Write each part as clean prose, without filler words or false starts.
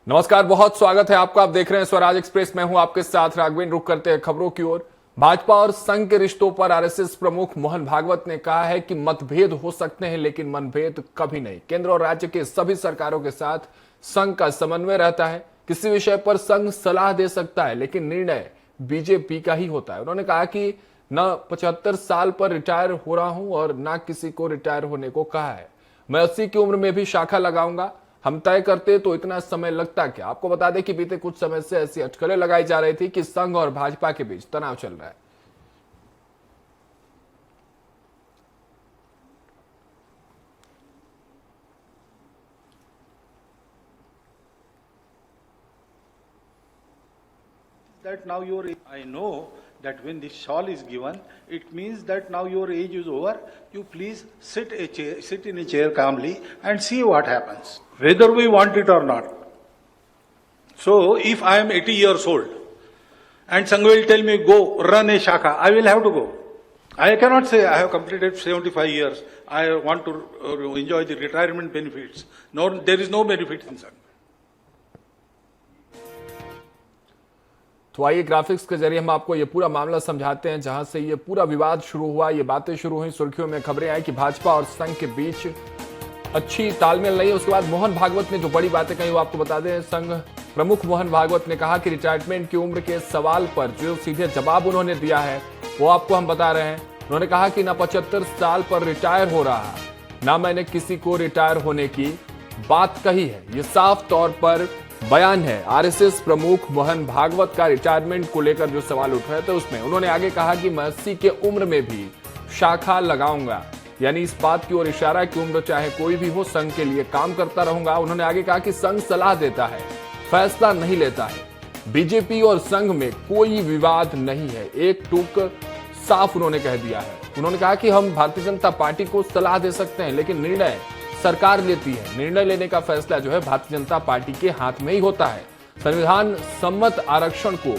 नमस्कार, बहुत स्वागत है आपका। आप देख रहे हैं स्वराज एक्सप्रेस। मैं हूं आपके साथ राघवेंद्र। रुक करते हैं खबरों की ओर। भाजपा और संघ के रिश्तों पर आरएसएस प्रमुख मोहन भागवत ने कहा है कि मतभेद हो सकते हैं लेकिन मनभेद कभी नहीं। केंद्र और राज्य के सभी सरकारों के साथ संघ का समन्वय रहता है। किसी विषय पर संघ सलाह दे सकता है लेकिन निर्णय बीजेपी का ही होता है। उन्होंने कहा कि न 75 साल पर रिटायर हो रहा हूं और न किसी को रिटायर होने को कहा है। मैं 80 की उम्र में भी शाखा लगाऊंगा। हम तय करते तो इतना समय लगता क्या। आपको बता दें कि बीते कुछ समय से ऐसी अटकलें लगाई जा रही थी कि संघ और भाजपा के बीच तनाव चल रहा है। That now your I know that when this shawl is given, it means that now your age is over. You please sit in a chair calmly and see what happens, whether we want it or not. So if I am 80 years old and Sangh will tell me go run a shaka, I will have to go. I cannot say I have completed 75 years. I want to enjoy the retirement benefits. No, there is no benefit in Sangh. तो आइए graphics के जरिए हम आपको ये पूरा मामला समझाते हैं। जहां से ये पूरा विवाद शुरू हुआ, ये बातें शुरू हुई, सुर्खियों में खबरें आई कि भाजपा और संघ के बीच अच्छी तालमेल नहीं है। उसके बाद मोहन भागवत ने जो बड़ी बातें कही वो आपको बता दें। संघ प्रमुख मोहन भागवत ने कहा कि रिटायरमेंट की उम्र के सवाल पर जो सीधे जवाब उन्होंने दिया है वो आपको हम बता रहे हैं। उन्होंने कहा कि ना 75 साल पर रिटायर हो रहा, ना मैंने किसी को रिटायर होने की बात कही है। ये साफ तौर पर बयान है आरएसएस प्रमुख मोहन भागवत का रिटायरमेंट को लेकर जो सवाल उठ रहे थे उसमें। उन्होंने आगे कहा कि मैं 80 के उम्र में भी शाखा लगाऊंगा, यानी इस बात की ओर इशारा कि उम्र चाहे कोई भी हो संघ के लिए काम करता रहूंगा। उन्होंने आगे कहा कि संघ सलाह देता है, फैसला नहीं लेता है। बीजेपी और संघ में कोई विवाद नहीं है, एक टूक साफ उन्होंने कह दिया है। उन्होंने कहा कि हम भारतीय जनता पार्टी को सलाह दे सकते हैं लेकिन निर्णय सरकार लेती है। निर्णय लेने का फैसला जो है भारतीय जनता पार्टी के हाथ में ही होता है। संविधान सम्मत आरक्षण को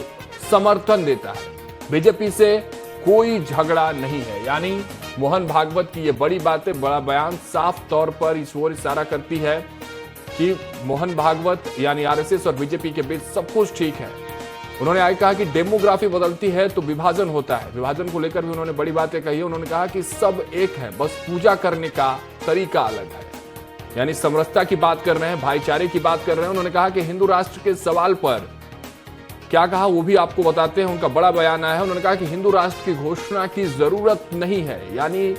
समर्थन देता है। बीजेपी से कोई झगड़ा नहीं है। यानी मोहन भागवत की ये बड़ी बातें, बड़ा बयान साफ तौर पर इस ओर इशारा करती है कि मोहन भागवत यानी आरएसएस और बीजेपी के बीच सब कुछ ठीक है। उन्होंने आगे कहा कि डेमोग्राफी बदलती है तो विभाजन होता है। विभाजन को लेकर भी उन्होंने बड़ी बातें कही। उन्होंने कहा कि सब एक है, बस पूजा करने का तरीका अलग है। यानी समरसता की बात कर रहे हैं, भाईचारे की बात कर रहे हैं। उन्होंने कहा कि हिंदू राष्ट्र के सवाल पर क्या कहा वो भी आपको बताते हैं। उनका बड़ा बयान आया है। उन्होंने कहा कि हिंदू राष्ट्र की घोषणा की जरूरत नहीं है। यानी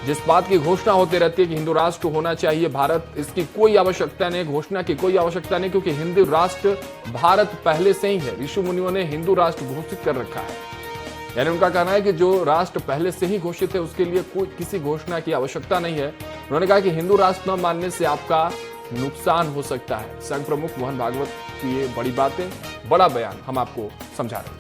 जिस बात की घोषणा होती रहती है कि हिंदू राष्ट्र होना चाहिए भारत, इसकी कोई आवश्यकता नहीं, घोषणा की कोई आवश्यकता नहीं, क्योंकि हिंदू राष्ट्र भारत पहले से ही है। ऋषि मुनियों ने हिंदू राष्ट्र घोषित कर रखा है। यानी उनका कहना है कि जो राष्ट्र पहले से ही घोषित है उसके लिए कोई किसी घोषणा की आवश्यकता नहीं है। उन्होंने कहा कि हिंदू राष्ट्र न मानने से आपका नुकसान हो सकता है। संघ प्रमुख मोहन भागवत की ये बड़ी बातें, बड़ा बयान हम आपको समझा रहे हैं।